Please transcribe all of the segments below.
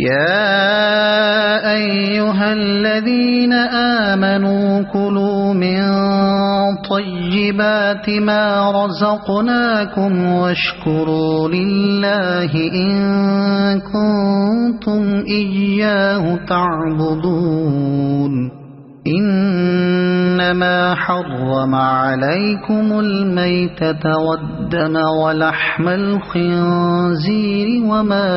يا أيها الذين آمنوا كلوا من طيبات ما رزقناكم واشكروا لله إن كنتم إياه تعبدون إنما حرم عليكم الميتة والدم ولحم الخنزير وما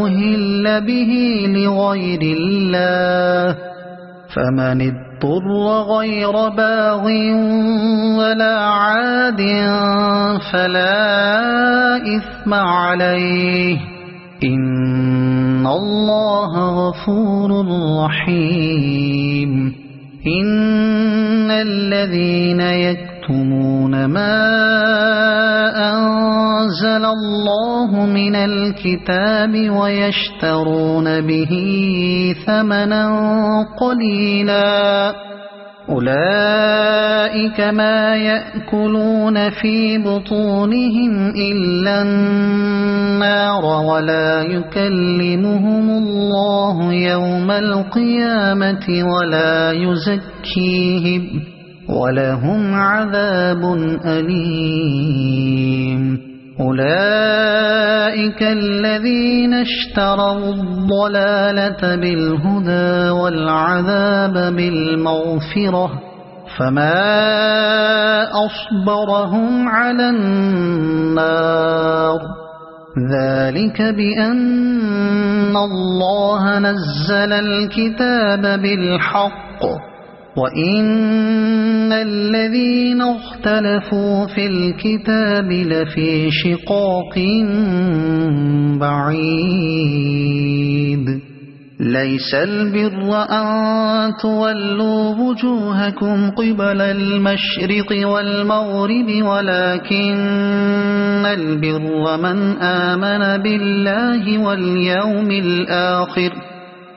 أهل به لغير الله فمن اضطر غير باغ ولا عاد فلا إثم عليه إن الله غفور رحيم إن الذين يكتمون ما أنزل الله من الكتاب ويشترون به ثمنا قليلا أولئك ما يأكلون في بطونهم إلا النار ولا يكلمهم الله يوم القيامة ولا يزكيهم ولهم عذاب أليم أولئك الذين اشتروا الضلالة بالهدى والعذاب بالمغفرة فما أصبرهم على النار ذلك بأن الله نزل الكتاب بالحق وإن الذين اختلفوا في الكتاب لفي شقاق بعيد ليس البر أن تولوا وجوهكم قبل المشرق والمغرب ولكن البر من آمن بالله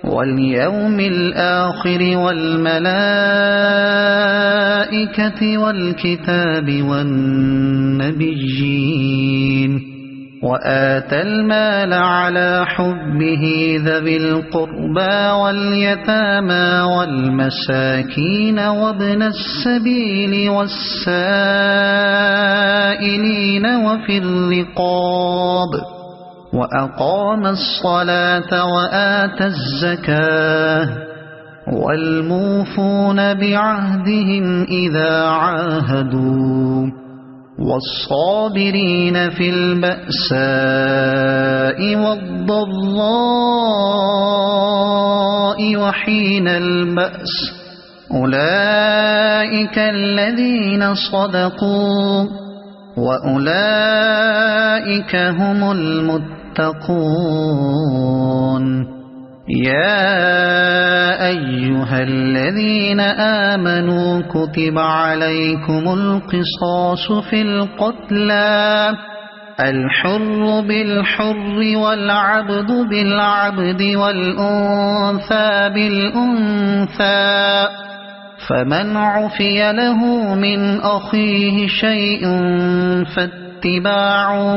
واليوم الآخر والملائكة والكتاب والنبيين وآتى المال على حبه ذوي القربى واليتامى والمساكين وابن السبيل والسائلين وفي الرقاب وأقام الصلاة وآتى الزكاة والموفون بعهدهم إذا عاهدوا والصابرين في البأساء والضراء وحين البأس أولئك الذين صدقوا وأولئك هم المتقون يا أيها الذين آمنوا كتب عليكم القصاص في القتلى الحر بالحر والعبد بالعبد والأنثى بالأنثى فمن عفي له من أخيه شيء فاتباع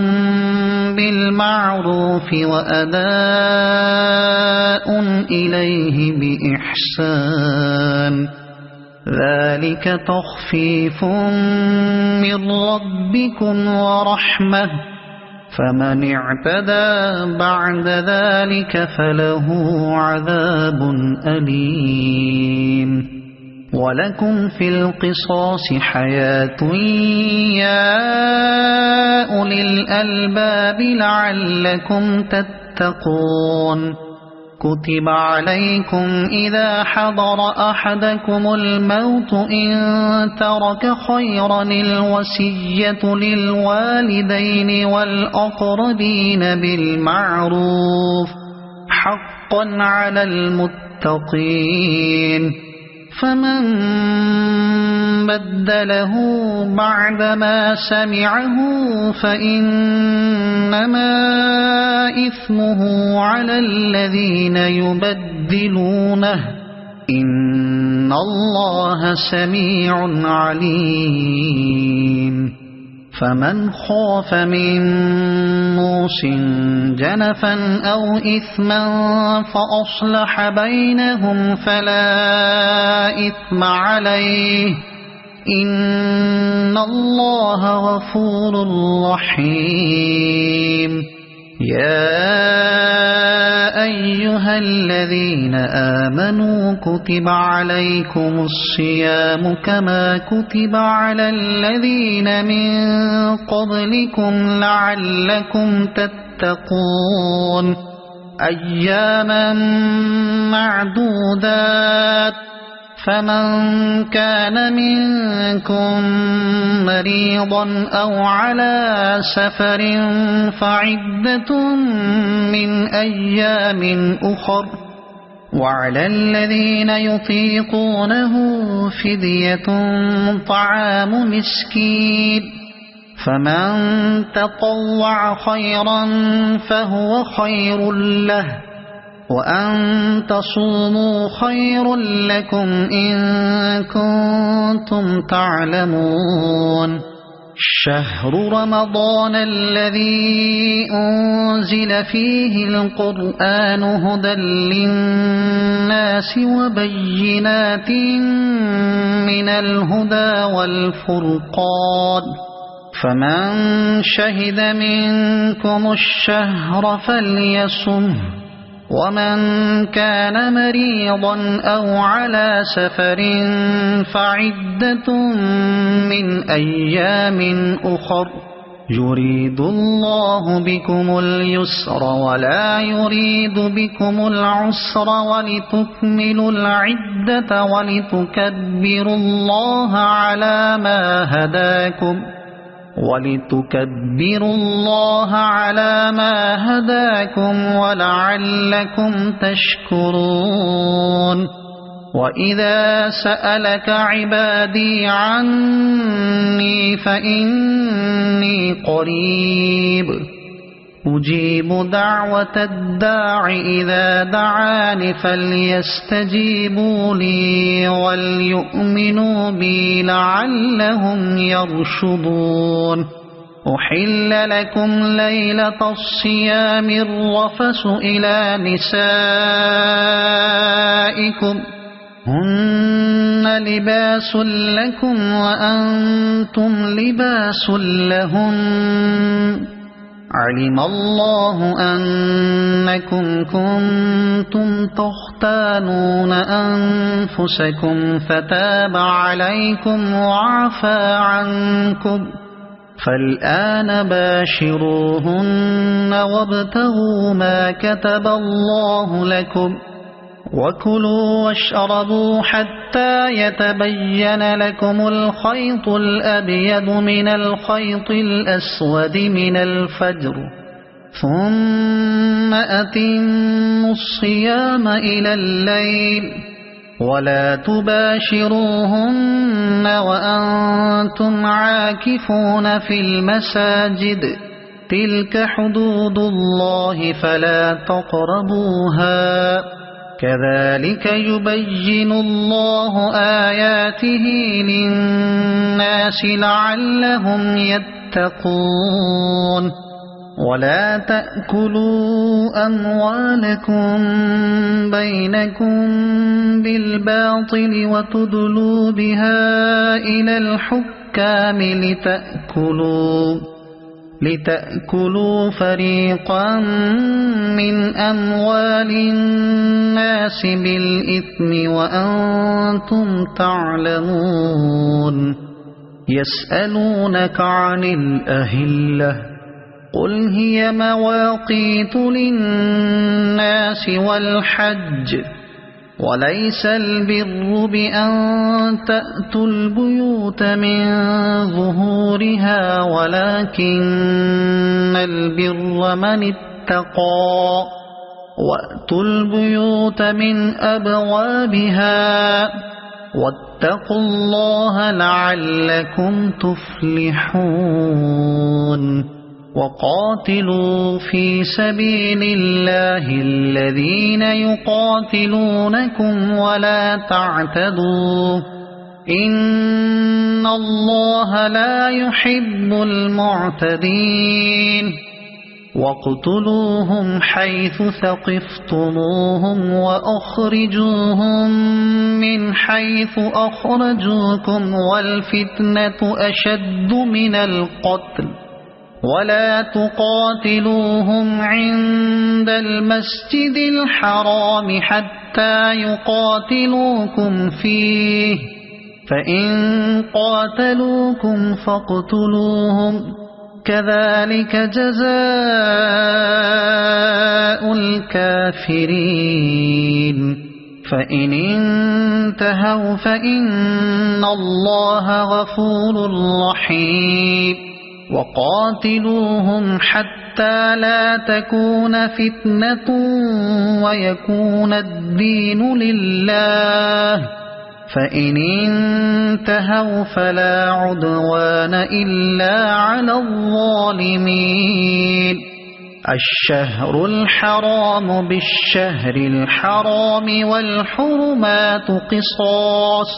بالمعروف وأداء إليه بإحسان ذلك تخفيف من ربكم ورحمة فمن اعتدى بعد ذلك فله عذاب أليم ولكم في القصاص حياة يا أولي الألباب لعلكم تتقون كتب عليكم إذا حضر أحدكم الموت إن ترك خيرا الوصية للوالدين والأقربين بالمعروف حقا على المتقين فمن بدله بعدما سمعه فإنما إثمه على الذين يبدلونه إن الله سميع عليم فمن خاف من موص جنفا أو إثما فأصلح بينهم فلا إثم عليه إن الله غفور رحيم يا أيها الذين آمنوا كتب عليكم الصيام كما كتب على الذين من قبلكم لعلكم تتقون أياما معدودات فمن كان منكم مريضا أو على سفر فعدة من أيام أخر وعلى الذين يطيقونه فدية طعام مسكين فمن تطوع خيرا فهو خير له وأن تصوموا خير لكم إن كنتم تعلمون شهر رمضان الذي أنزل فيه القرآن هدى للناس وبينات من الهدى والفرقان فمن شهد منكم الشهر فليصمه ومن كان مريضا أو على سفر فعدة من أيام أخر يريد الله بكم اليسر ولا يريد بكم العسر ولتكملوا العدة ولتكبروا الله على ما هداكم ولعلكم تشكرون وإذا سألك عبادي عني فإني قريب أجيب دعوة الداع إذا دعان فليستجيبوا لي وليؤمنوا بي لعلهم يرشدون أحل لكم ليلة الصيام الرفث إلى نسائكم هن لباس لكم وأنتم لباس لهن علم الله أنكم كنتم تختانون أنفسكم فتاب عليكم وعفى عنكم فالآن باشروهن وابتغوا ما كتب الله لكم وكلوا واشربوا حتى يتبين لكم الخيط الأبيض من الخيط الأسود من الفجر ثم أتموا الصيام إلى الليل ولا تباشروهن وأنتم عاكفون في المساجد تلك حدود الله فلا تقربوها كذلك يبين الله آياته للناس لعلهم يتقون ولا تأكلوا أموالكم بينكم بالباطل وتدلوا بها إلى الحكام لتأكلوا فريقا من أموال الناس بالإثم وأنتم تعلمون يسألونك عن الأهلة قل هي مواقيت للناس والحج وليس البر بأن تأتوا البيوت من ظهورها ولكن البر من اتقى وأتوا البيوت من أبوابها واتقوا الله لعلكم تفلحون وقاتلوا في سبيل الله الذين يقاتلونكم ولا تعتدوا إن الله لا يحب المعتدين واقتلوهم حيث ثقفتموهم وأخرجوهم من حيث أخرجوكم والفتنة أشد من القتل ولا تقاتلوهم عند المسجد الحرام حتى يقاتلوكم فيه فإن قاتلوكم فاقتلوهم كذلك جزاء الكافرين فإن انتهوا فإن الله غفور رحيم وقاتلوهم حتى لا تكون فتنة ويكون الدين لله فإن انتهوا فلا عدوان إلا على الظالمين الشهر الحرام بالشهر الحرام والحرمات قصاص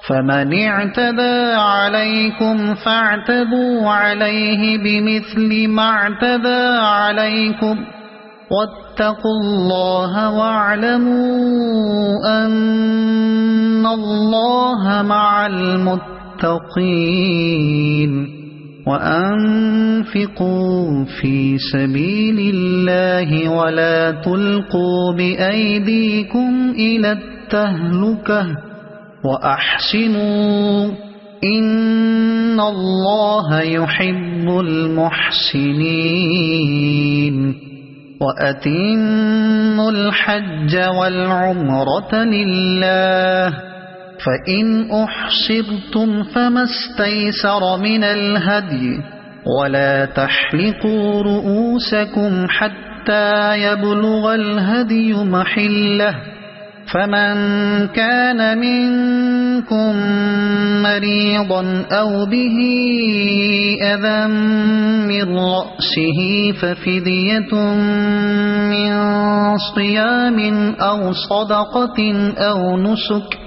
فمن اعتدى عليكم فاعتدوا عليه بمثل ما اعتدى عليكم واتقوا الله واعلموا أن الله مع المتقين وأنفقوا في سبيل الله ولا تلقوا بأيديكم إلى التهلكة وأحسنوا إن الله يحب المحسنين وأتموا الحج والعمرة لله فإن أحصرتم فما استيسر من الهدي ولا تحلقوا رؤوسكم حتى يبلغ الهدي محله فمن كان منكم مريضا أو به أذى من رأسه ففدية من صيام أو صدقة أو نسك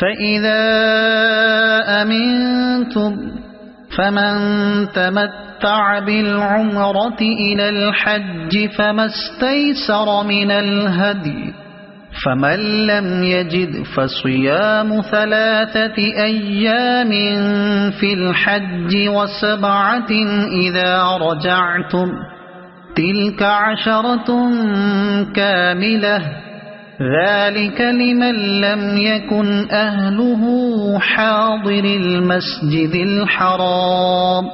فإذا أمنتم فمن تمتع بالعمرة إلى الحج فما استيسر من الهدي فمن لم يجد فصيام 3 أيام في الحج و7 إذا رجعتم تلك 10 كاملة ذلك لمن لم يكن أهله حاضر المسجد الحرام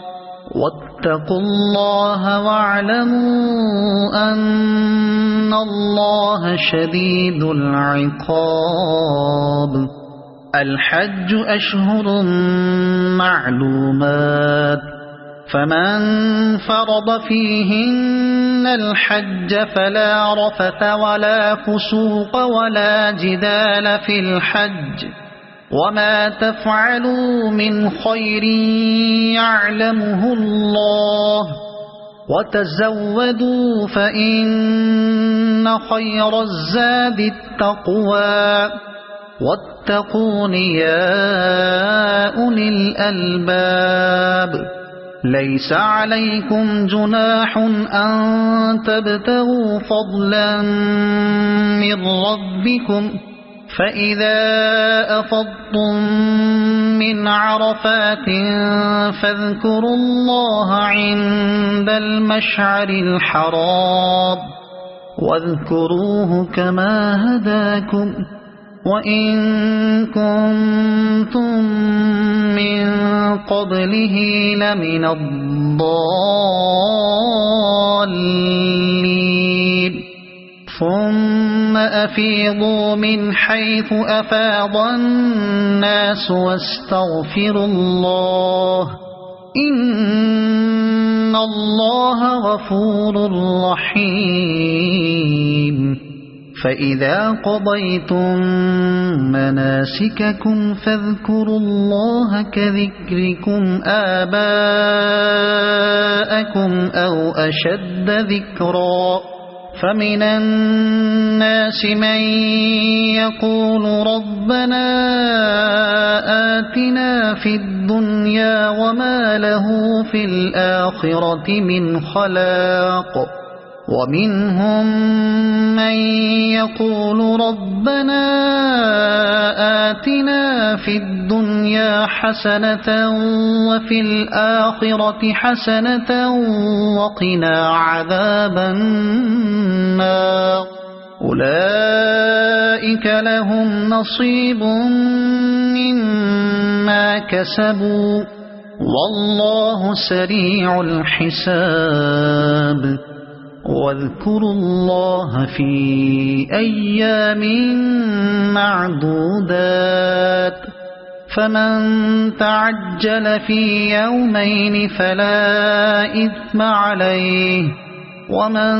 واتقوا الله واعلموا أن الله شديد العقاب الحج أشهر معلومات فمن فرض فيهن الحج فلا رفث ولا فسوق ولا جدال في الحج وما تفعلوا من خير يعلمه الله وتزودوا فإن خير الزاد التقوى واتقون يا أولي الألباب ليس عليكم جناح أن تبتغوا فضلا من ربكم فإذا أفضتم من عرفات فاذكروا الله عند المشعر الحرام واذكروه كما هداكم وإن كنتم من قبله لمن الضالين ثم أفيضوا من حيث أفاض الناس واستغفروا الله إن الله غفور رحيم فإذا قضيتم مناسككم فاذكروا الله كذكركم آباءكم أو أشد ذكرا فمن الناس من يقول ربنا آتنا في الدنيا وما له في الآخرة من خلاق ومنهم من يقول ربنا آتنا في الدنيا حسنة وفي الآخرة حسنة وقنا عذاب النار أولئك لهم نصيب مما كسبوا والله سريع الحساب واذكروا الله في أيام معدودات فمن تعجل في يومين فلا إثم عليه ومن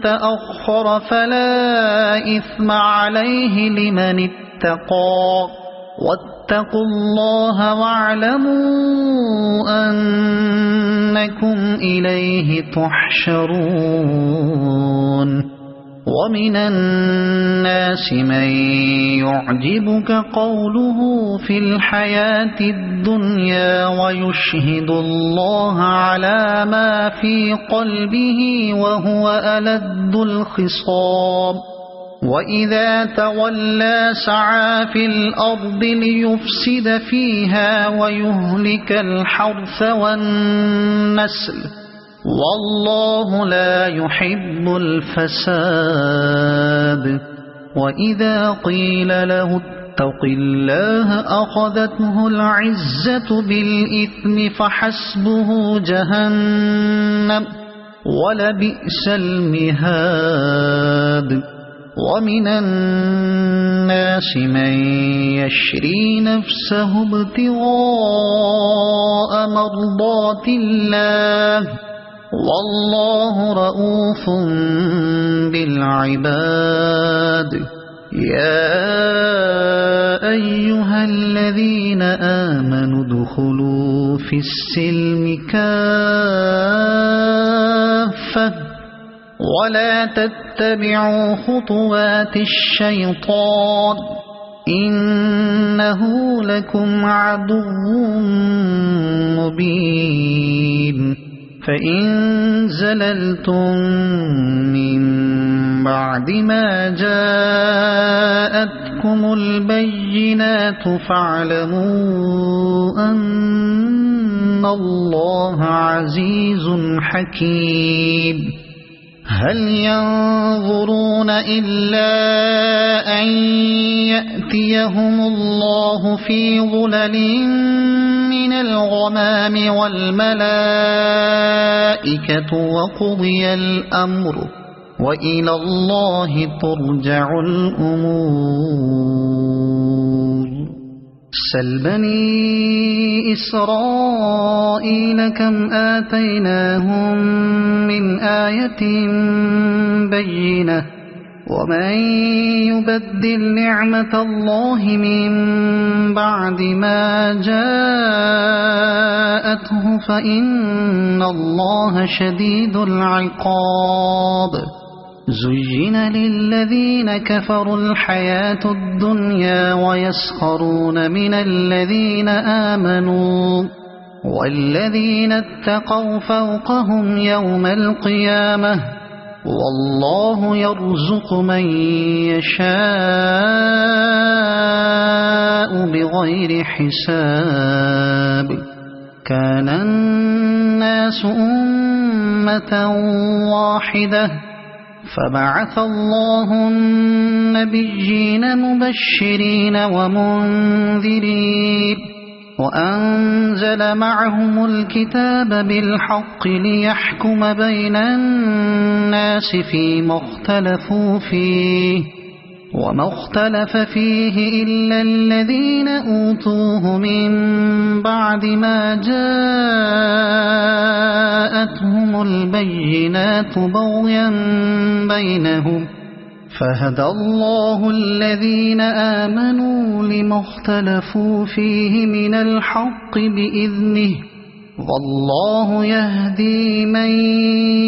تأخر فلا إثم عليه لمن اتقى واتقوا الله واعلموا أنكم إليه تحشرون ومن الناس من يعجبك قوله في الحياة الدنيا ويشهد الله على ما في قلبه وهو ألد الخصام وإذا تولى سعى في الأرض ليفسد فيها ويهلك الحرث والنسل والله لا يحب الفساد وإذا قيل له اتق الله أخذته العزة بالإثم فحسبه جهنم ولبئس المهاد ومن الناس من يشري نفسه ابتغاء مرضات الله والله رؤوف بالعباد يا أيها الذين آمنوا ادخلوا في السلم كافة ولا تتبعوا خطوات الشيطان إنه لكم عدو مبين فإن زللتم من بعد ما جاءتكم البينات فاعلموا أن الله عزيز حكيم هل ينظرون إلا أن يأتيهم الله في ظلل من الغمام والملائكة وقضي الأمر وإلى الله ترجع الأمور سل بني إسرائيل كم آتيناهم من آية بينة ومن يبدل نعمة الله من بعد ما جاءته فإن الله شديد العقاب زين للذين كفروا الحياة الدنيا ويسخرون من الذين آمنوا والذين اتقوا فوقهم يوم القيامة والله يرزق من يشاء بغير حساب كان الناس أمة واحدة فبعث الله النبيين مبشرين ومنذرين وأنزل معهم الكتاب بالحق ليحكم بين الناس فيما اختلفوا فيه وما اختلف فيه إلا الذين أوتوه من بعد ما جاءتهم البينات بغيا بينهم فهدى الله الذين آمنوا لما اختلفوا فيه من الحق بإذنه والله يهدي من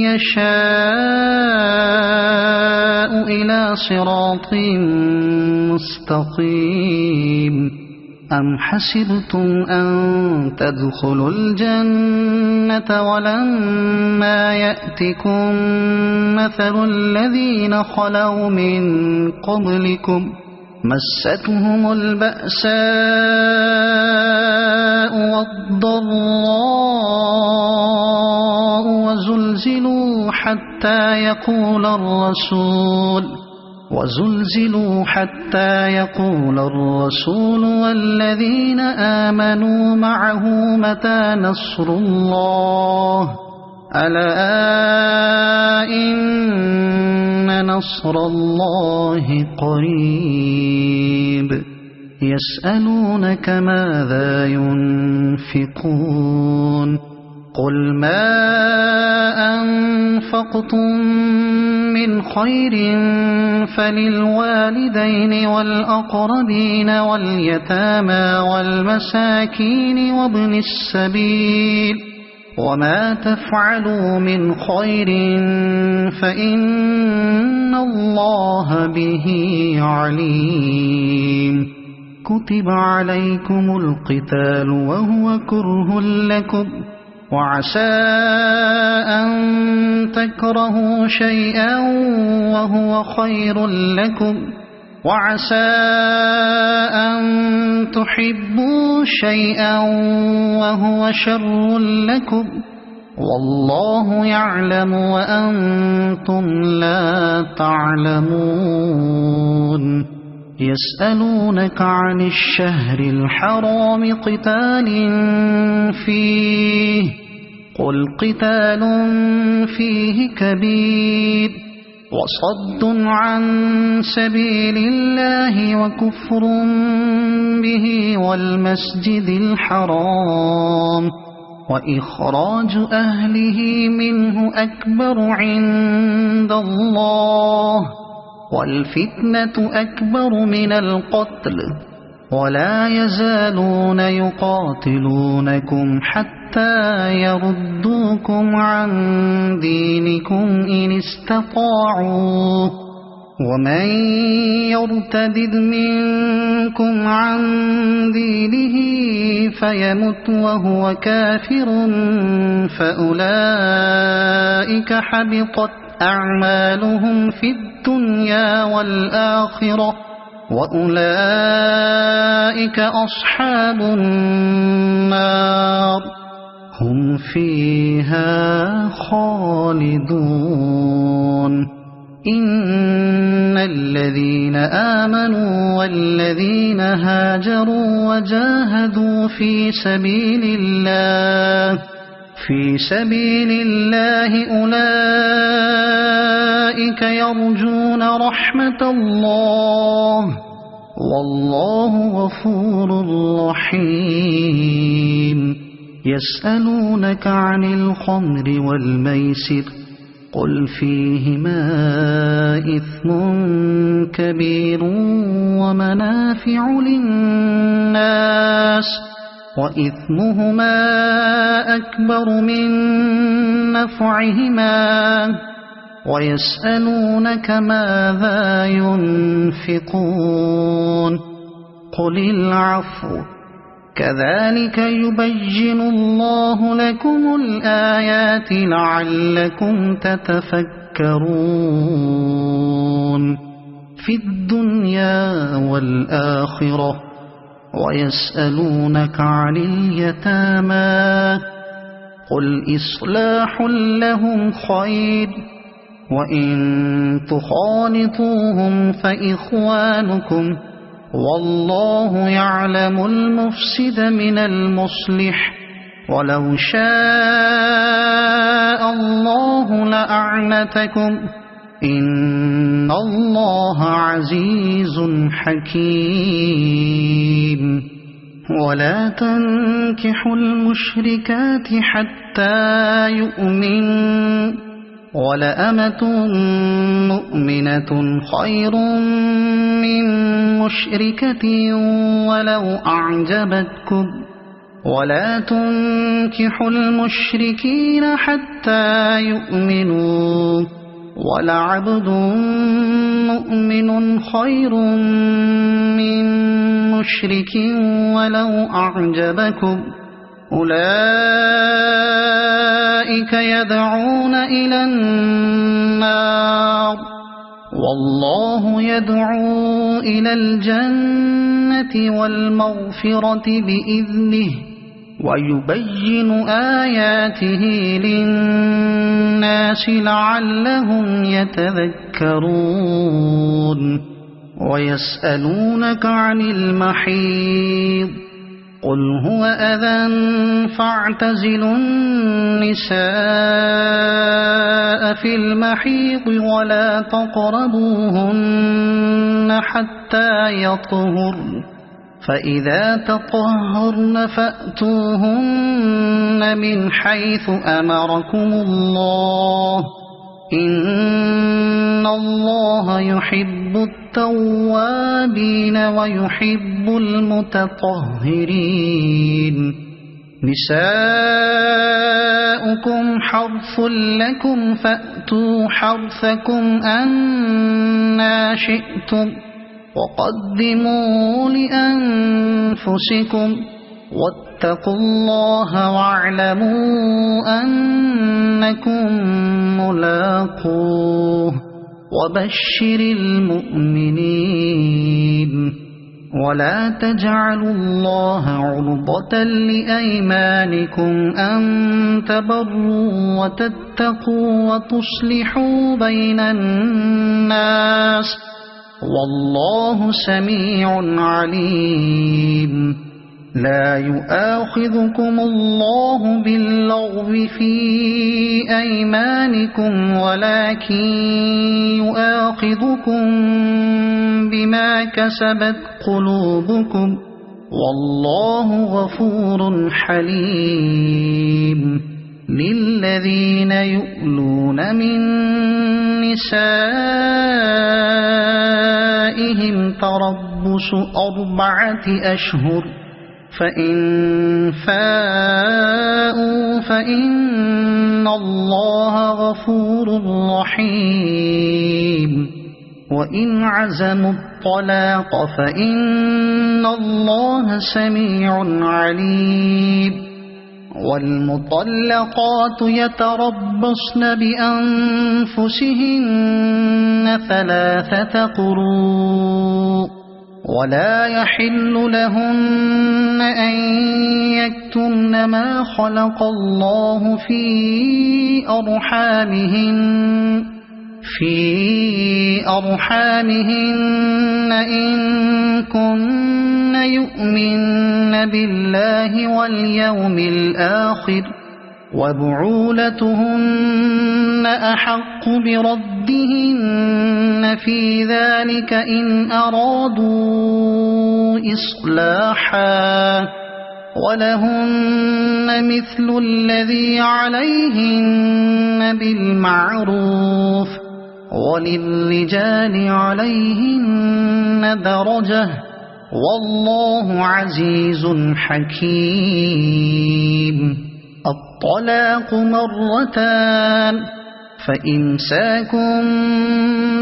يشاء إلى صراط مستقيم أم حسبتم أن تدخلوا الجنة ولما يأتكم مثل الذين خلوا من قبلكم مستهم البأساء والضراء وزلزلوا حتى يقول الرسول والذين آمنوا معه متى نصر الله ألا إن نصر الله قريب يسألونك ماذا ينفقون قل ما أنفقتم من خير فللوالدين والأقربين واليتامى والمساكين وابن السبيل وما تفعلوا من خير فإن الله به عليم كتب عليكم القتال وهو كره لكم وعسى أن تكرهوا شيئا وهو خير لكم وعسى أن تحبوا شيئا وهو شر لكم والله يعلم وأنتم لا تعلمون يسألونك عن الشهر الحرام قتال فيه قل قتال فيه كبير وصد عن سبيل الله وكفر به والمسجد الحرام وإخراج أهله منه أكبر عند الله والفتنة أكبر من القتل ولا يزالون يقاتلونكم حتى يردوكم عن دينكم إن استطاعوا ومن يرتد منكم عن دينه فيمت وهو كافر فأولئك حبطت أعمالهم في الدنيا والآخرة وأولئك أصحاب النار هم فيها خالدون إن الذين آمنوا والذين هاجروا وجاهدوا في سبيل الله أولئك يرجون رحمة الله والله غفور رحيم يسألونك عن الخمر والميسر قل فيهما إثم كبير ومنافع للناس وإثمهما أكبر من نفعهما ويسألونك ماذا ينفقون قل العفو كذلك يبين الله لكم الآيات لعلكم تتفكرون في الدنيا والآخرة ويسألونك عن اليتامى قل إصلاح لهم خير وإن تخالطوهم فإخوانكم والله يعلم المفسد من المصلح ولو شاء الله لأعنتكم إن الله عزيز حكيم ولا تنكحوا المشركات حتى يؤمنوا ولأمة مؤمنة خير من مشركة ولو أعجبتكم ولا تنكحوا المشركين حتى يؤمنوا ولعبد مؤمن خير من مشرك ولو أعجبكم أولئك يدعون إلى النار والله يدعو إلى الجنة والمغفرة بإذنه ويبين آياته للناس لعلهم يتذكرون ويسألونك عن المحيض قل هو أذى فاعتزلوا النساء في المحيض ولا تقربوهن حتى يطهرن فإذا تطهرن فأتوهن من حيث أمركم الله إن الله يحب التوابين ويحب المتطهرين نساؤكم حرث لكم فأتوا حرثكم أنى شئتم وقدموا لأنفسكم واتقوا الله واعلموا أنكم ملاقوه وبشر المؤمنين ولا تجعلوا الله عرضة لأيمانكم أن تبروا وتتقوا وتصلحوا بين الناس والله سميع عليم لا يؤاخذكم الله باللغو في أيمانكم ولكن يؤاخذكم بما كسبت قلوبكم والله غفور حليم للذين يؤلون من نسائهم تربص 4 أشهر فإن فاءوا فإن الله غفور رحيم وإن عزموا الطلاق فإن الله سميع عليم والمطلقات يتربصن بأنفسهن 3 قروء ولا يحل لهن أن يكتمن ما خلق الله في أرحامهن إن كن يؤمن بالله واليوم الآخر وبعولتهن أحق بردهن في ذلك إن أرادوا إصلاحا ولهن مثل الذي عليهن بالمعروف وللرجال عليهن درجة والله عزيز حكيم الطلاق 2 فإمساك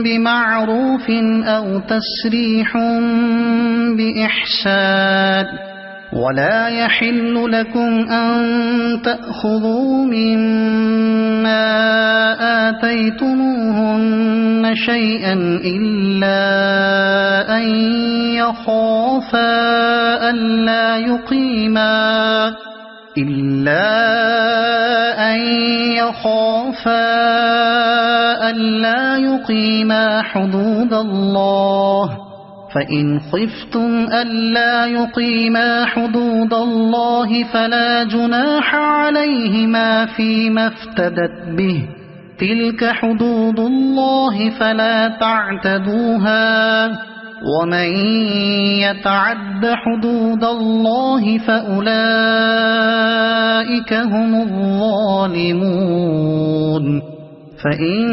بمعروف أو تسريح بإحسان ولا يحل لكم أن تأخذوا مما آتيتموهن شيئا إلا أن يخافا ألا يقيما حدود الله فإن خفتم ألا يقيما حدود الله فلا جناح عليهما فيما افتدت به تلك حدود الله فلا تعتدوها ومن يتعد حدود الله فأولئك هم الظالمون فإن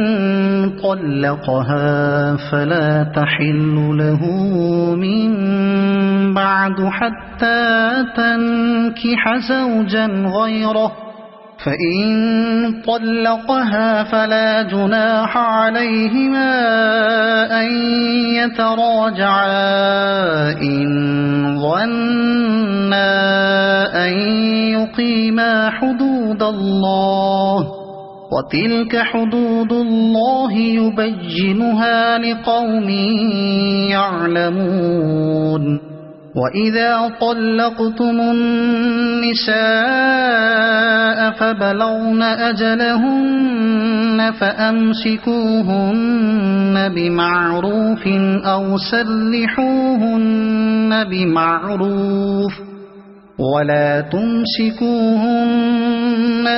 طلقها فلا تحل له من بعد حتى تنكح زوجا غيره، فإن طلقها فلا جناح عليهما أن يتراجعا إن ظنا أن يقيما حدود الله، وتلك حدود الله يبينها لقوم يعلمون. وإذا طلقتم النساء فبلغن أجلهن فأمسكوهن بمعروف أو سرحوهن بمعروف، ولا تمسكوهن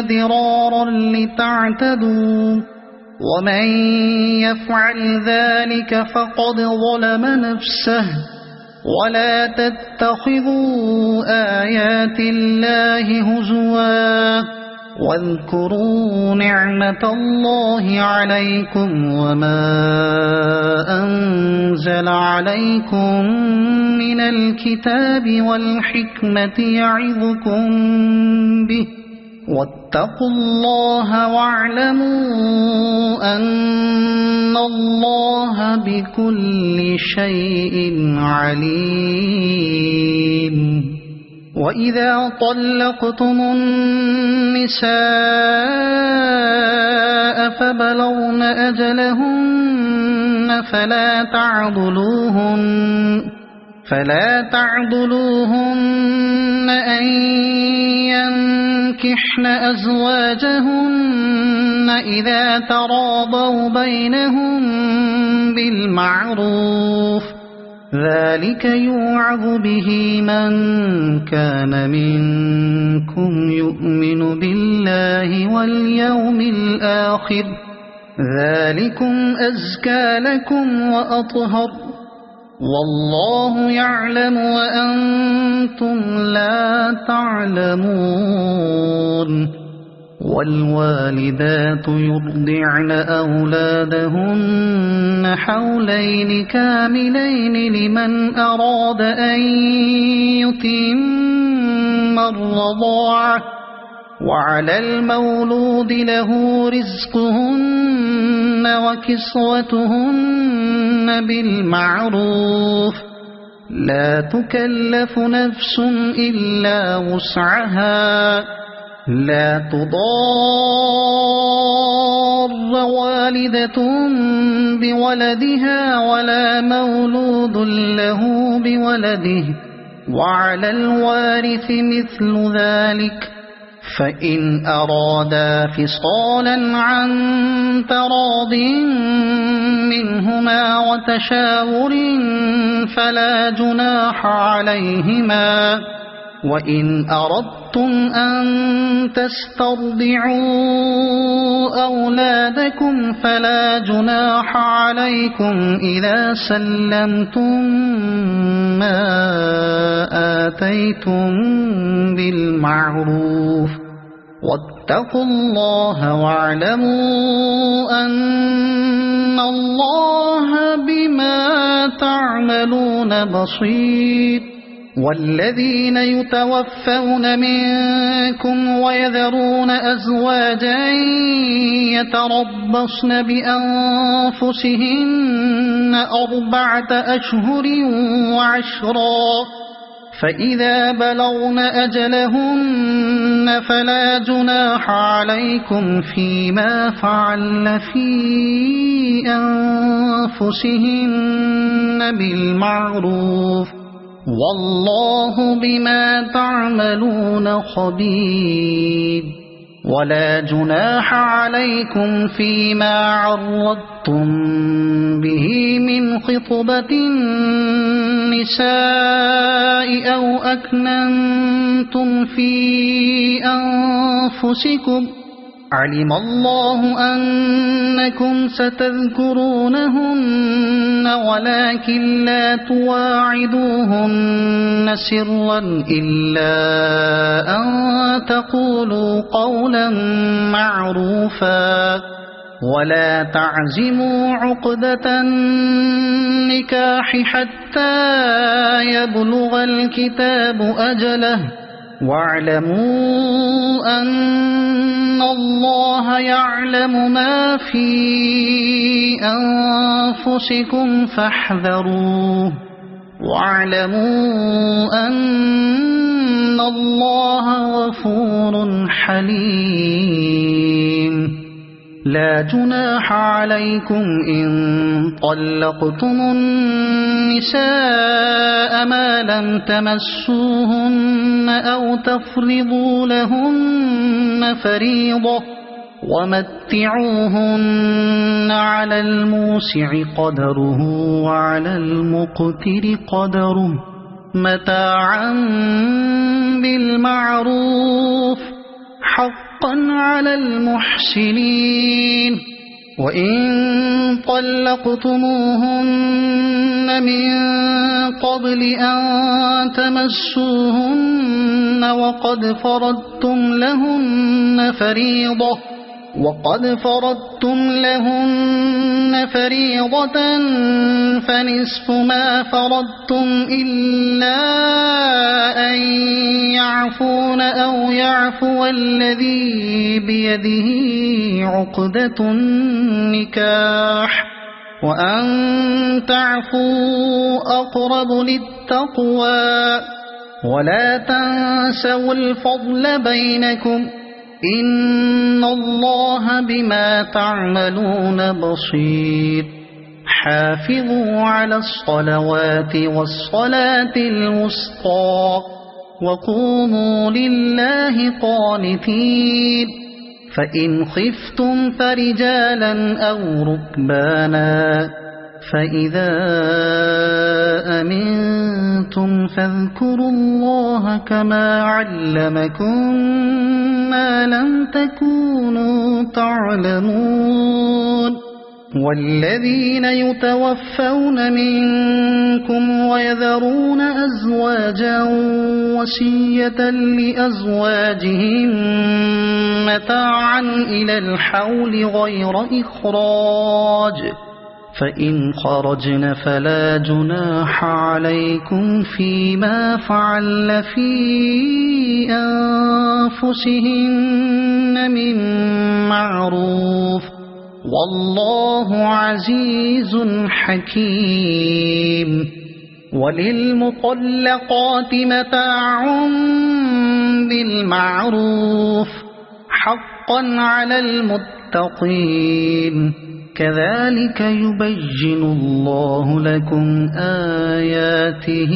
ضرارا لتعتدوا، ومن يفعل ذلك فقد ظلم نفسه. ولا تتخذوا آيات الله هزوا، واذكروا نعمة الله عليكم وما أنزل عليكم من الكتاب والحكمة يعظكم به، واتقوا الله واعلموا أن الله بكل شيء عليم. وإذا طلقتم النساء فبلغن أجلهن فلا تعضلوهن أن ينكحن أزواجهن إذا تراضوا بينهم بالمعروف، ذلك يوعظ به من كان منكم يؤمن بالله واليوم الآخر، ذلكم أزكى لكم وأطهر، والله يعلم وأنتم لا تعلمون. والوالدات يرضعن أولادهن حولين كاملين لمن أراد أن يتم الرضاعة، وعلى المولود له رزقهن وكسوتهن بالمعروف، لا تكلف نفس إلا وسعها، لا تضار والدة بولدها ولا مولود له بولده، وعلى الوارث مثل ذلك، فإن أرادا فصالا عن تراض منهما وتشاور فلا جناح عليهما. وإن أردتم أن تسترضعوا أولادكم فلا جناح عليكم إذا سلمتم ما آتيتم بالمعروف، واتقوا الله واعلموا أن الله بما تعملون بصير. والذين يتوفون منكم ويذرون أزواجا يتربصن بأنفسهن 4 أشهر وعشرا، فإذا بلغن أجلهن فلا جناح عليكم فيما فعلن في أنفسهن بالمعروف، والله بما تعملون خبير. ولا جناح عليكم فيما عرضتم به من خطبة النساء أو أكننتم في أنفسكم، علم الله أنكم ستذكرونهن ولكن لا تواعدوهن سرا إلا أن تقولوا قولا معروفا، ولا تعزموا عقدة النكاح النكاح حتى يبلغ الكتاب أجله واعلموا أن الله يعلم ما في أنفسكم فاحذروه واعلموا أن الله غفور حليم لا جناح عليكم إن طلقتم النساء ما لم تمسوهن أو تفرضوا لهن فريضة ومتعوهن على الموسع قدره وعلى المقتر قدره متاعا بالمعروف حقا على المحسنين وإن طلقتموهن من قبل أن تمسوهن وقد فرضتم لهن فريضة فنصف ما فرضتم إلا أن يعفون أو يعفو الذي بيده عقدة النكاح وأن تعفوا أقرب للتقوى ولا تنسوا الفضل بينكم إن الله بما تعملون بصير حافظوا على الصلوات والصلاة الوسطى وقوموا لله قانتين فإن خفتم فرجالا أو ركبانا فإذا أمنتم فاذكروا الله كما علمكم ما لم تكونوا تعلمون والذين يتوفون منكم ويذرون أزواجا وصية لأزواجهم متاعا إلى الحول غير إخراج فإن خرجن فلا جناح عليكم فيما فعل في أنفسهن من معروف والله عزيز حكيم وللمطلقات متاع بالمعروف حقا على المتقين كذلك يبين الله لكم آياته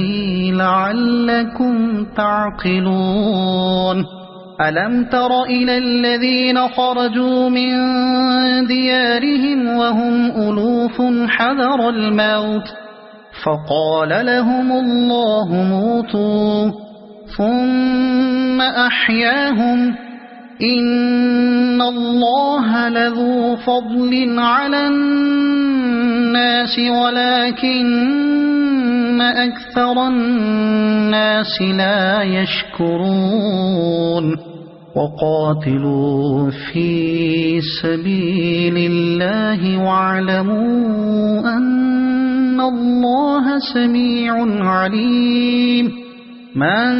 لعلكم تعقلون ألم تر إلى الذين خرجوا من ديارهم وهم ألوف حذر الموت فقال لهم الله موتوا ثم أحياهم إن الله لذو فضل على الناس ولكن أكثر الناس لا يشكرون وقاتلوا في سبيل الله واعلموا أن الله سميع عليم من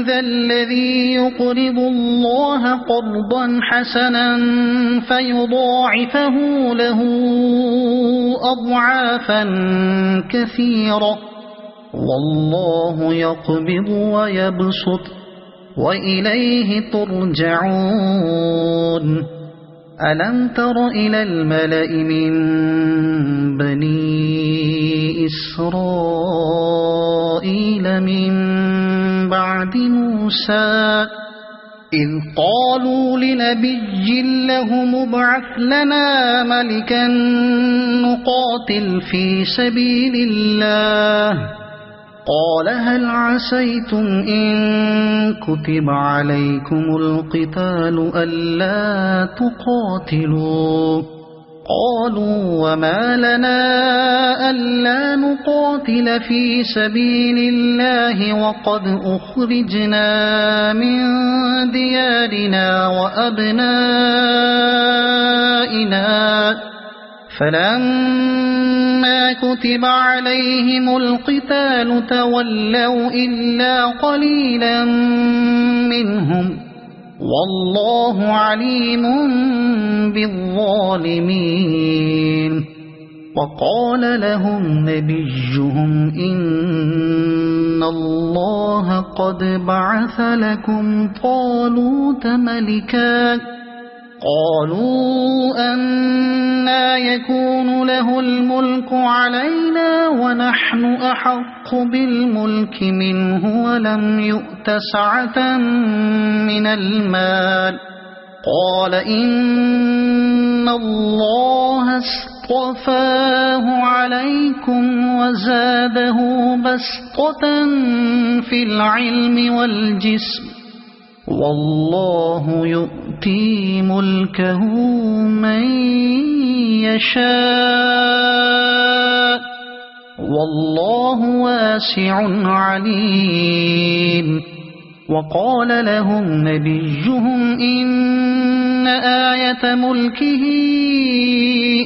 ذا الذي يقرض الله قرضا حسنا فيضاعفه له أضعافا كثيرة والله يقبض ويبسط وإليه ترجعون ألم تر إلى الملأ من بني إسرائيل من بعد موسى إذ قالوا لنبي له مبعث لنا ملكا نقاتل في سبيل الله قال هل عسيتم إن كتب عليكم القتال ألا تقاتلوا قالوا وما لنا ألا نقاتل في سبيل الله وقد أخرجنا من ديارنا وأبنائنا فلما كتب عليهم القتال تولوا إلا قليلا منهم والله عليم بالظالمين. وقال لهم نبيهم إن الله قد بعث لكم طالوت ملكا. قالوا أنى يكون له الملك علينا ونحن أحق بالملك منه ولم يؤت سعة من المال. قال إن الله اصطفاه عليكم وزاده بسطة في العلم والجسم والله يؤتي ملكه من يشاء والله واسع عليم. وقال لهم نبيهم إن آية ملكه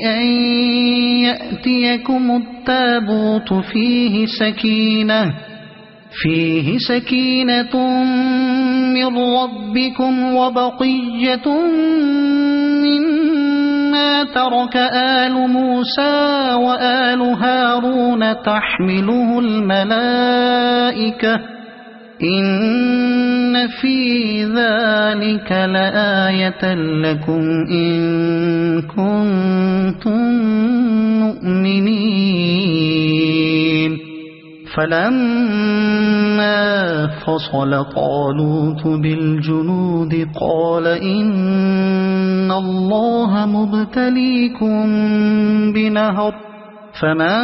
أن يأتيكم التابوت فيه سكينة من ربكم وبقية مما ترك آل موسى وآل هارون تحمله الملائكة إن في ذلك لآية لكم إن كنتم مؤمنين. فلما فصل طالوت بالجنود قال إن الله مبتليكم بنهر فمن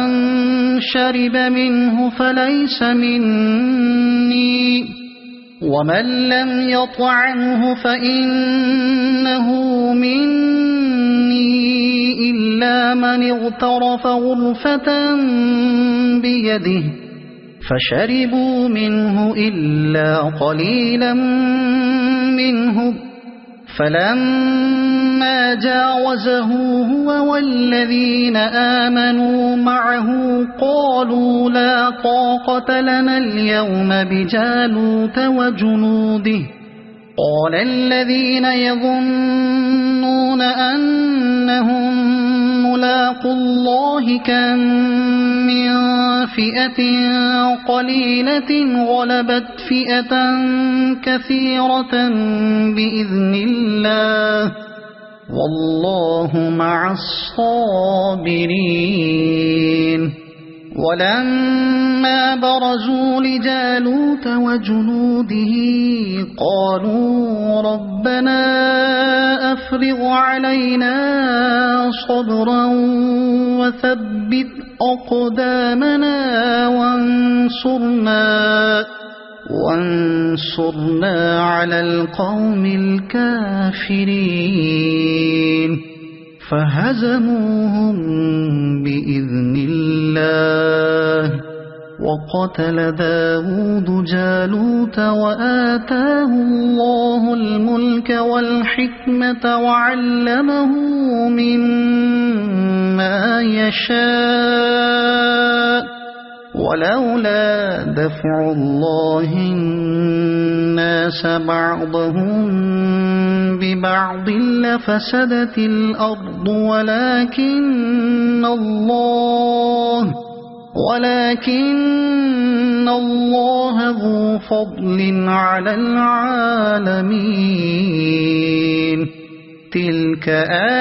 شرب منه فليس مني ومن لم يطعمه فإنه مني إلا من اغترف غرفة بيده فشربوا منه إلا قليلا منهم. فلما جاوزه هو والذين آمنوا معه قالوا لا طاقة لنا اليوم بجالوت وجنوده. قال الذين يظنون أنهم ملاقو الله كم من فئة قليلة غلبت فئة كثيرة بإذن الله والله مع الصابرين. ولما برزوا لجالوت وجنوده قالوا ربنا أفرغ علينا صبرا وثبت أقدامنا وانصرنا على القوم الكافرين. فهزموهم بإذن الله وقتل داود جالوت وآتاه الله الملك والحكمة وعلمه مما يشاء. ولولا دفع الله الناس بعضهم ببعض لفسدت الأرض ولكن الله ذو فضل على العالمين. تلك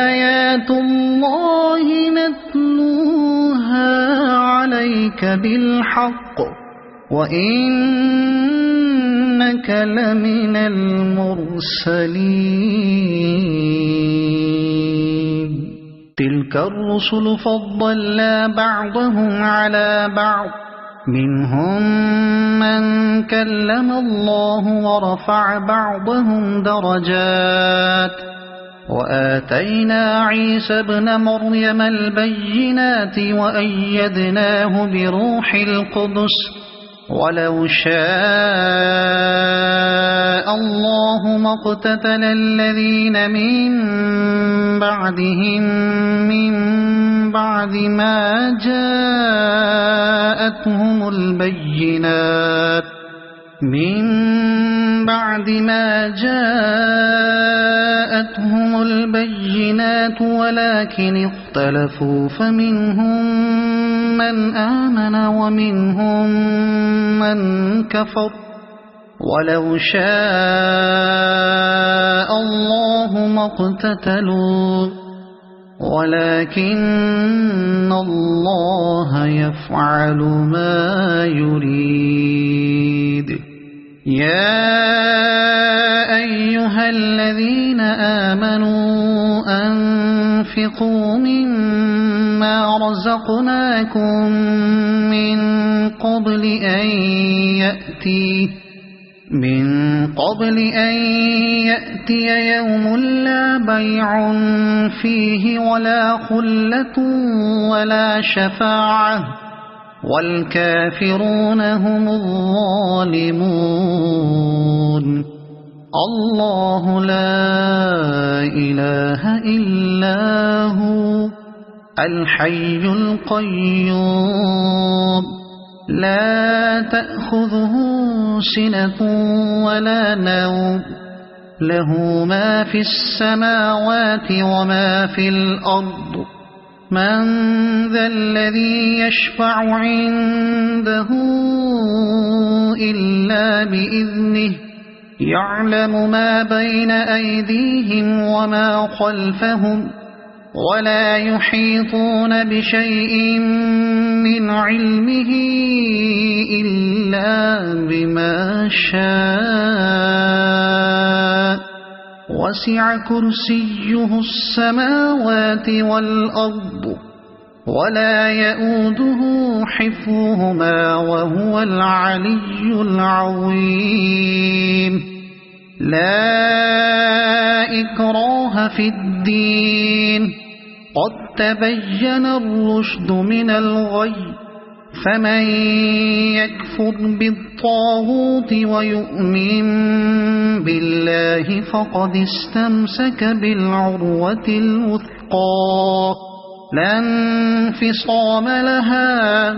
آيات الله نتلوها عليك بالحق وإنك لمن المرسلين. تلك الرسل فضلنا بعضهم على بعض منهم من كلم الله ورفع بعضهم درجات وآتينا عيسى ابن مريم البينات وأيدناه بروح القدس ولو شاء الله ما اقتتل الذين من بعدهم من بعد ما جاءتهم البينات ولكن اختلفوا فمنهم من آمن ومنهم من كفر ولو شاء الله ما اقتتلوا ولكن الله يفعل ما يريد. يا أيها الذين آمنوا أنفقوا مما رزقناكم من قبل أن يأتي يوم لا بيع فيه ولا خلة ولا شفاعة والكافرون هم الظالمون. الله لا إله إلا هو الحي القيوم لا تأخذه سنة ولا نوم له ما في السماوات وما في الأرض. من ذا الذي يشفع عنده إلا بإذنه يعلم ما بين أيديهم وما خلفهم ولا يحيطون بشيء من علمه إلا بما شاء وسع كرسيه السماوات والأرض ولا يؤوده حفظهما وهو العلي العظيم. لا إكراه في الدين قد تبين الرشد من الغي فمن يكفر بالطاغوت ويؤمن بالله فقد استمسك بالعروة الوثقى لا انفصام لها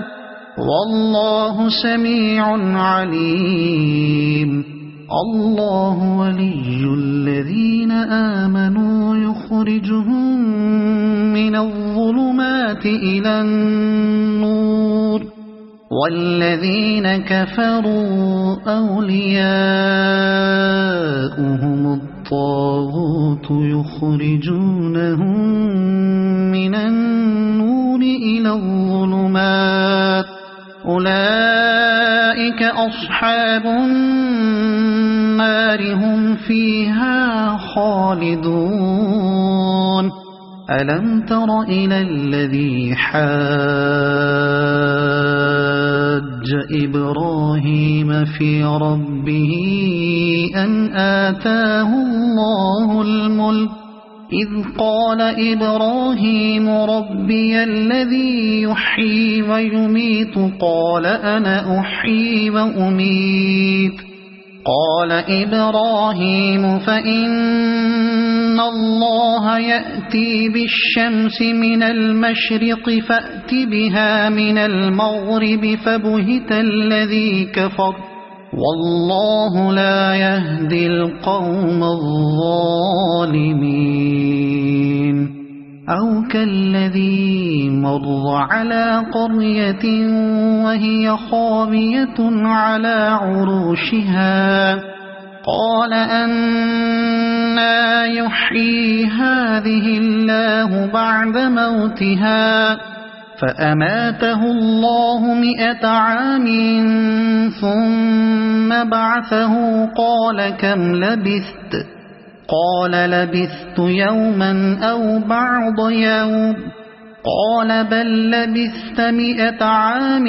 والله سميع عليم. الله ولي الذين آمنوا يخرجهم من الظلمات إلى النور والذين كفروا أولياؤهم الطاغوت يخرجونهم من النور إلى الظلمات أولئك أصحاب النار هم فيها خالدون. ألم تر إلى الذي حاج إبراهيم في ربه أن آتاه الله الملك إذ قال إبراهيم ربي الذي يحيي ويميت قال أنا أحيي وأميت قال إبراهيم فإن الله يأتي بالشمس من المشرق فأت بها من المغرب فبهت الذي كفر والله لا يهدي القوم الظالمين. أو كالذي مر على قرية وهي خاوية على عروشها قال أنى يحيي هذه الله بعد موتها فأماته الله 100 عام ثم بعثه قال كم لبثت قال لبثت يوما أو بعض يوم قال بل لبثت 100 عام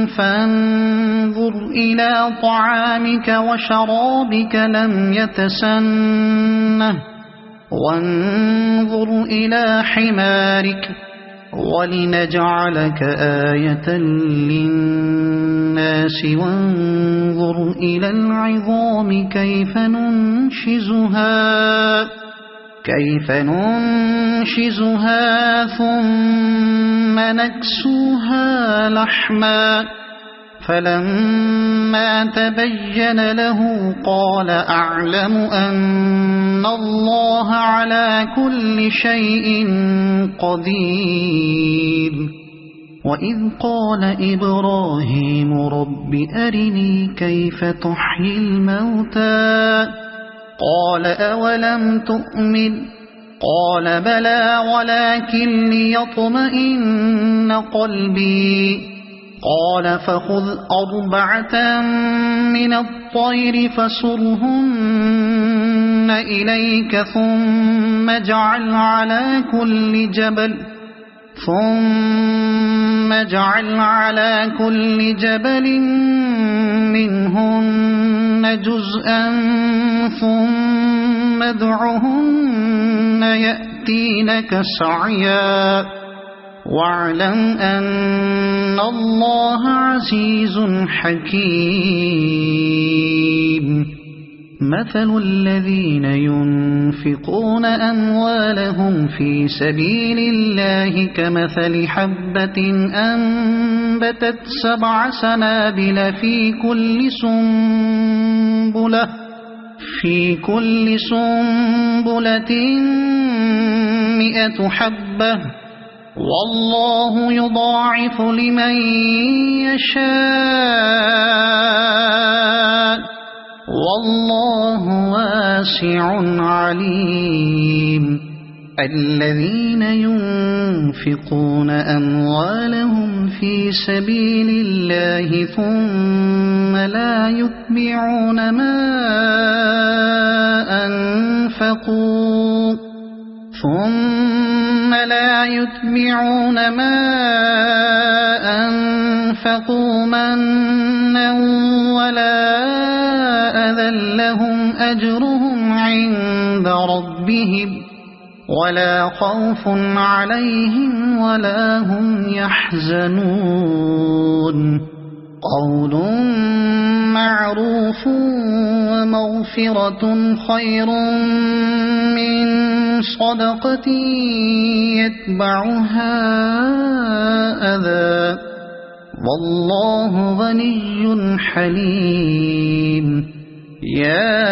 فانظر إلى طعامك وشرابك لم يتسنه وانظر إلى حمارك ولنجعلك آية للناس وانظر إلى العظام كيف ننشزها ثم نكسوها لحما فلما تبين له قال أعلم أن الله على كل شيء قدير وإذ قال إبراهيم رب أرني كيف تحيي الموتى قال أولم تؤمن قال بلى ولكن ليطمئن قلبي قال فخذ 4 من الطير فصرهن إليك ثم اجعل على كل جبل منهن جزءا ثم ادعهن يأتينك سعيا واعلم أن الله عزيز حكيم مثل الذين ينفقون أموالهم في سبيل الله كمثل حبة أنبتت 7 سنابل في كل سنبلة 100 حبة والله يضاعف لمن يشاء والله واسع عليم الذين ينفقون أموالهم في سبيل الله ثم لا يتبعون ما أنفقوا منا ولا أذى لهم أجرهم عند ربهم ولا خوف عليهم ولا هم يحزنون قول معروف ومغفرة خير من صدقة يتبعها أذى والله غني حليم يا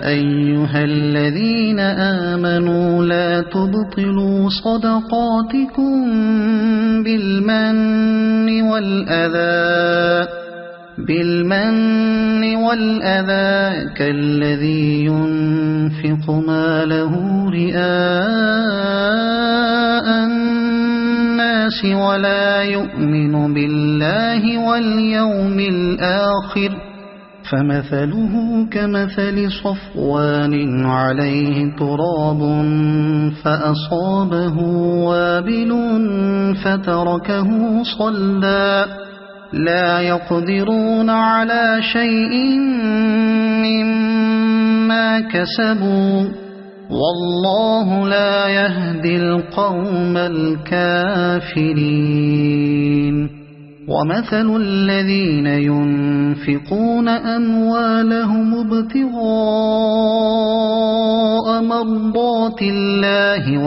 أيها الذين آمنوا لا تبطلوا صدقاتكم بالمن والأذى كالذي ينفق ماله رئاء الناس ولا يؤمن بالله واليوم الآخر فمثله كمثل صفوان عليه تراب فأصابه وابل فتركه صلدا لا يقدرون على شيء مما كسبوا والله لا يهدي القوم الكافرين ومثل الذين ينفقون أموالهم ابتغاء مرضات الله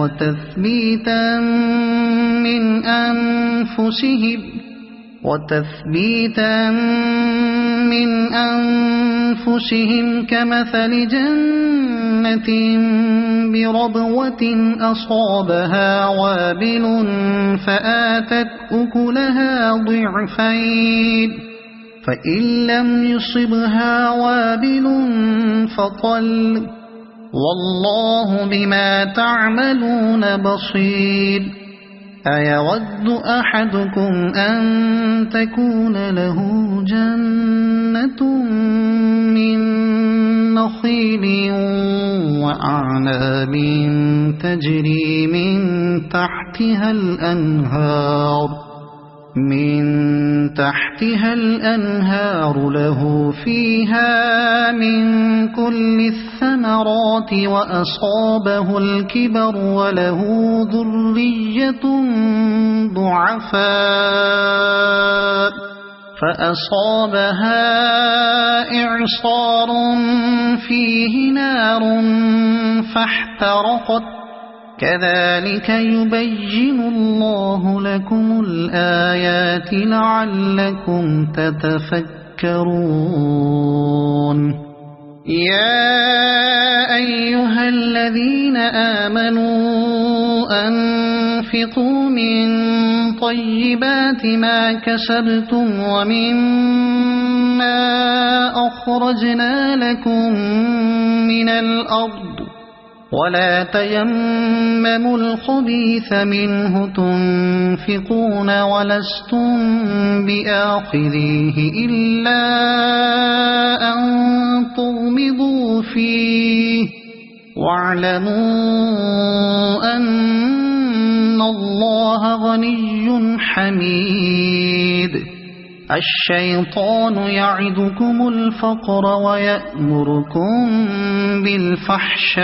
وتثبيتا من أنفسهم كمثل جنة بربوة أصابها وابل فآتت أكلها ضعفين فإن لم يصبها وابل فطل والله بما تعملون بصير أيود أحدكم أن تكون له جنة من نخيل وأعناب تجري من تحتها الأنهار من تحتها الأنهار له فيها من كل الثمرات وأصابه الكبر وله ذرية ضعفاء فأصابها إعصار فيه نار فاحترقت كذلك يبين الله لكم الآيات لعلكم تتفكرون يا أيها الذين آمنوا أنفقوا من طيبات ما كسبتم ومما أخرجنا لكم من الأرض ولا تيمموا الخبيث منه تنفقون ولستم بآخذيه إلا أن تغمضوا فيه واعلموا أن الله غني حميد الشيطان يعدكم الفقر ويأمركم بالفحشاء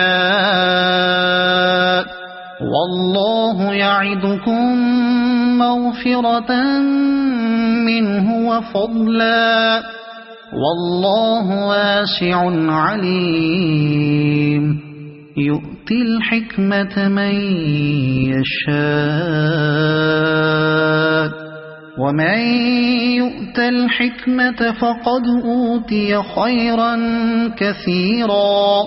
والله يعدكم مغفرة منه وفضلا والله واسع عليم يؤتي الحكمة من يشاء ومن يؤت الحكمة فقد أوتي خيرا كثيرا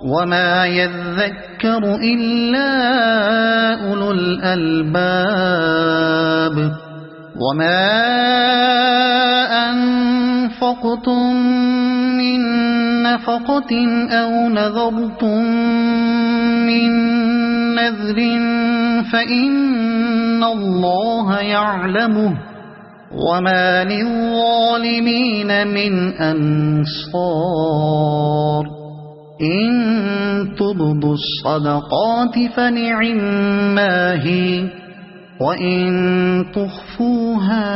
وما يذكر إلا أولو الألباب وما أنفقتم من نفقة أو نذرتم من نذر فإن الله يعلمه وما للظالمين من أنصار إن تبدوا الصدقات فنعما هي وإن تخفوها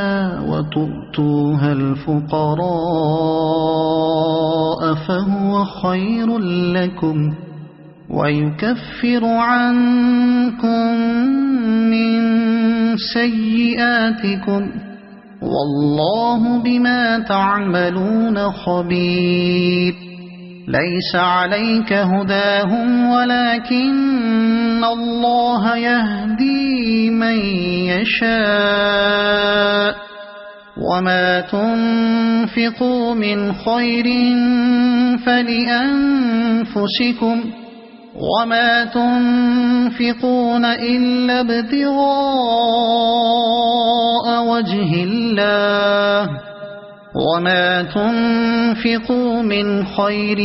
وتؤتوها الفقراء فهو خير لكم ويكفر عنكم من سيئاتكم والله بما تعملون خبير ليس عليك هداهم ولكن الله يهدي من يشاء وما تنفقوا من خير فلأنفسكم وما تنفقون إلا ابتغاء وجه الله وما تنفقوا من خير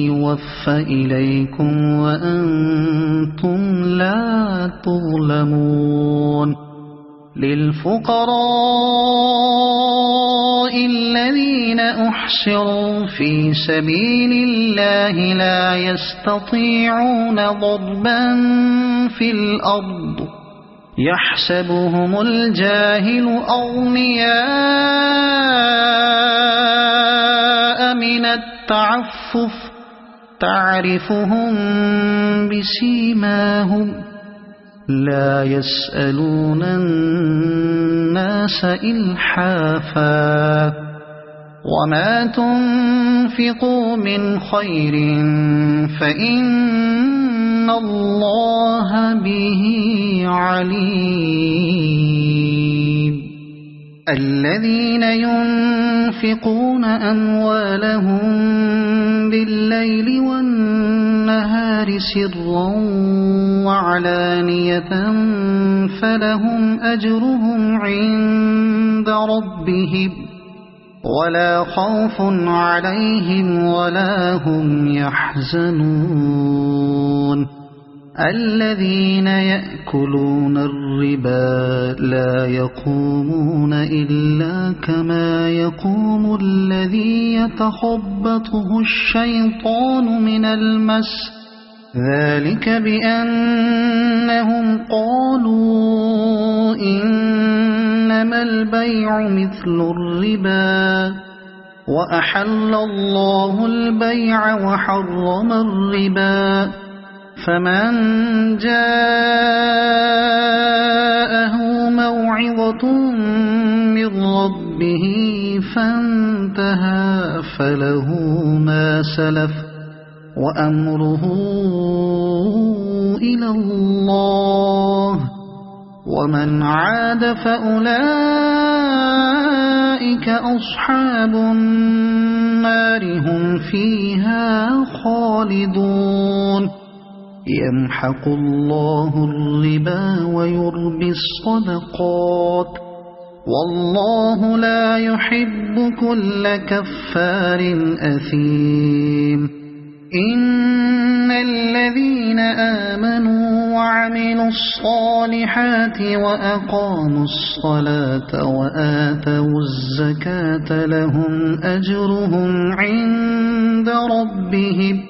يوفى إليكم وأنتم لا تظلمون للفقراء الذين أحصروا في سبيل الله لا يستطيعون ضربا في الأرض يحسبهم الجاهل أغنياء من التعفف تعرفهم بسيماهم لا يسألون الناس إلحافا وما تنفقوا من خير فإن الله به عليم الذين ينفقون أموالهم بالليل والنهار سرا وعلانية فلهم أجرهم عند ربهم ولا خوف عليهم ولا هم يحزنون الذين يأكلون الربا لا يقومون إلا كما يقوم الذي يتخبطه الشيطان من المس ذلك بأنهم قالوا إن إنما البيع مثل الربا وأحل الله البيع وحرم الربا فمن جاءه موعظة من ربه فانتهى فله ما سلف وأمره إلى الله ومن عاد فأولئك أصحاب النار هم فيها خالدون يمحق الله الربا ويربي الصدقات والله لا يحب كل كفار أثيم إن الذين آمنوا وعملوا الصالحات وأقاموا الصلاة وآتوا الزكاة لهم أجرهم عند ربهم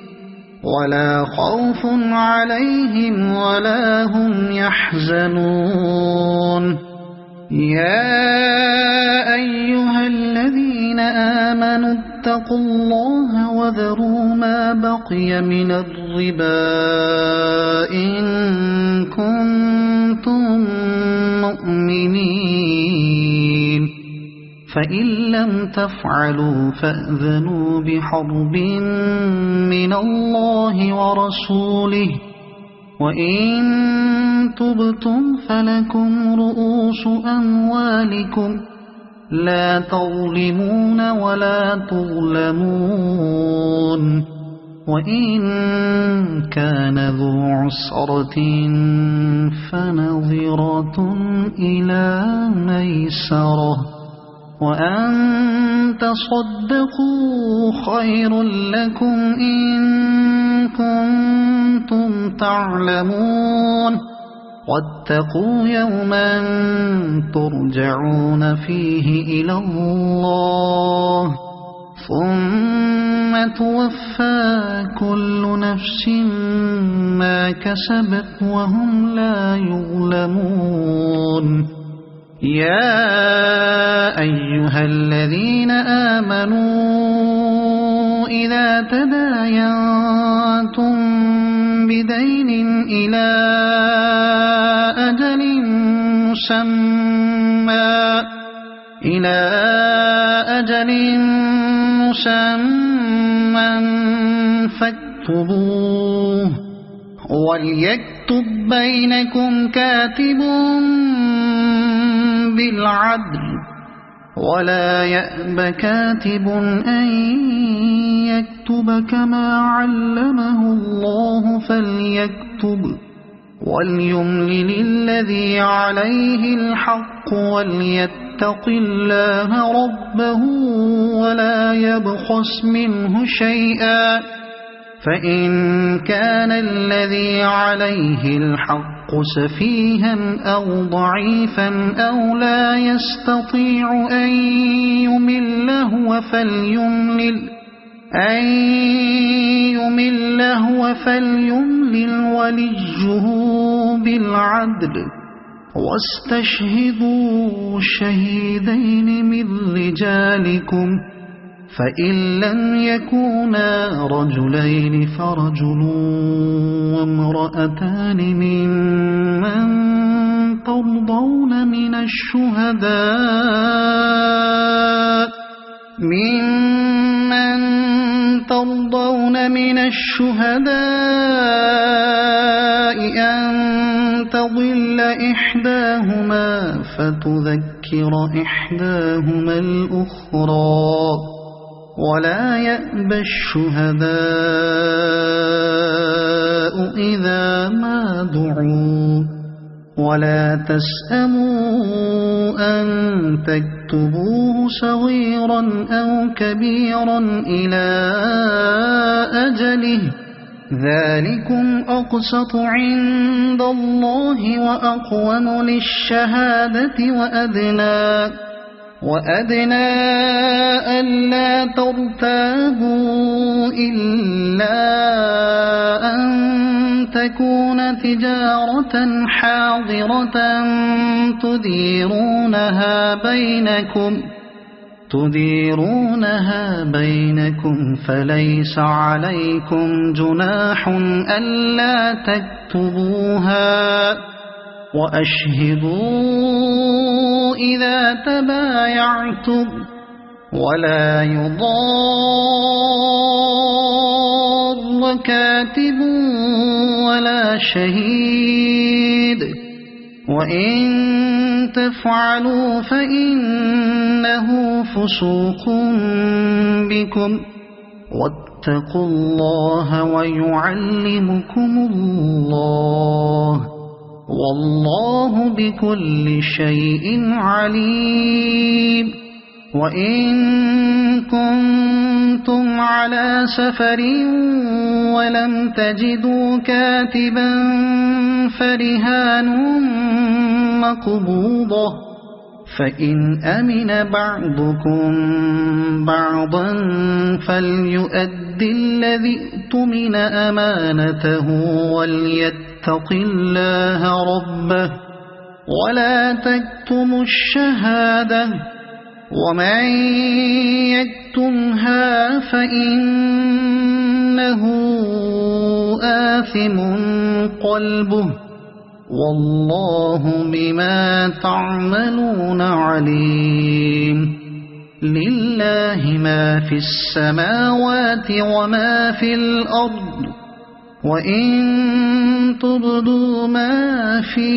ولا خوف عليهم ولا هم يحزنون يا أيها الذين آمنوا اتقوا الله وذروا ما بقي من الربا إن كنتم مؤمنين فإن لم تفعلوا فأذنوا بحرب من الله ورسوله وإن تبتم فلكم رؤوس أموالكم لا تظلمون ولا تظلمون وإن كان ذو عسرة فنظرة إلى ميسرة وأن تصدقوا خير لكم إن كنتم تعلمون واتقوا يوما ترجعون فيه إلى الله ثم توفى كل نفس ما كسبت وهم لا يظلمون يا أيها الذين آمنوا إذا تداينتم بدين إلى أجل مسمى فاكتبوه وليكتب بينكم كاتب بالعدل ولا يأب كاتب أن يكتب كما علمه الله فليكتب وليملل الذي عليه الحق وليتق الله ربه ولا يبخس منه شيئا فإن كان الذي عليه الحق سفيها أو ضعيفا أو لا يستطيع أن يمل هو فليملل وليه بالعدل واستشهدوا شهيدين من رجالكم فإن لم يكونا رجلين فرجل وامرأتان ممن ترضون من الشهداء أن تضل إحداهما فتذكر إحداهما الأخرى ولا يأبى الشهداء إذا ما دعوا ولا تسأموا أن تكتبوه صغيرا أو كبيرا إلى أجله ذلكم أقسط عند الله وأقوم للشهادة وأدنى ألا ترتابوا إلا أن تكون تجارة حاضرة تديرونها بينكم فليس عليكم جناح ألا تكتبوها وأشهدوا إذا تبايعتم ولا يضار كاتب ولا شهيد وإن تفعلوا فإنه فسوق بكم واتقوا الله ويعلمكم الله والله بكل شيء عليم وإن كنتم على سفر ولم تجدوا كاتبا فرهان مقبوضة فإن أمن بعضكم بعضا فليؤد الذي اؤتمن أمانته وليتق الله ربه ولا تكتموا الشهادة ومن يكتمها فإنه آثم قلبه والله بما تعملون عليم لله ما في السماوات وما في الأرض وإن تبدوا ما في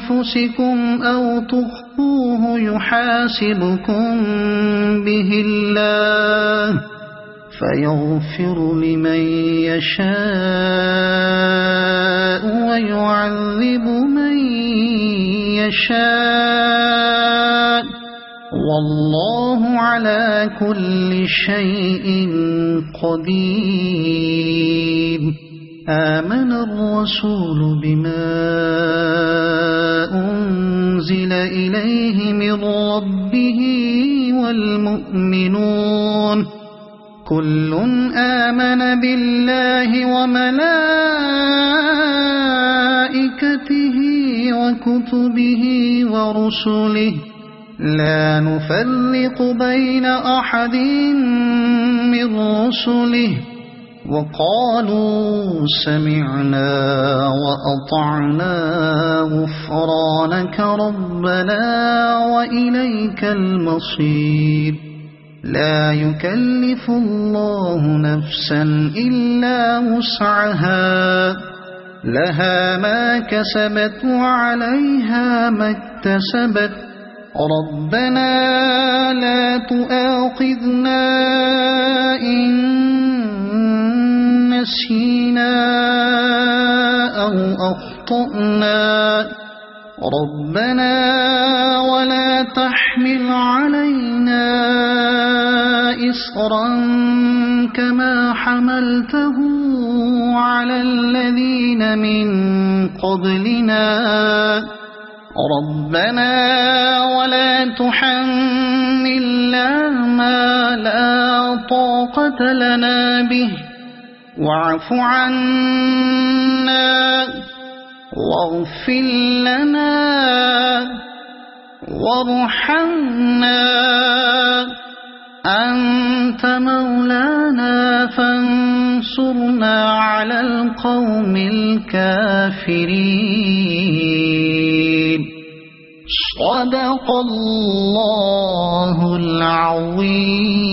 أنفسكم أو تخفوه يحاسبكم به الله فيغفر لمن يشاء ويعذب من يشاء والله على كل شيء قدير آمن الرسول بما أنزل إليه من ربه والمؤمنون كل آمن بالله وملائكته وكتبه ورسله لا نفرق بين أحد من رسله وقالوا سمعنا وأطعنا غفرانك ربنا وإليك المصير لا يكلف الله نفسا إلا وسعها لها ما كسبت وعليها ما اكتسبت ربنا لا تؤاخذنا إن نسينا أو أخطأنا ربنا ولا تحمل علينا إصرا كما حملته على الذين من قبلنا ربنا ولا تحملنا ما لا طاقة لنا به واعف عنا واغفر لنا وارحمنا أنت مولانا فانصرنا على القوم الكافرين صدق الله العظيم.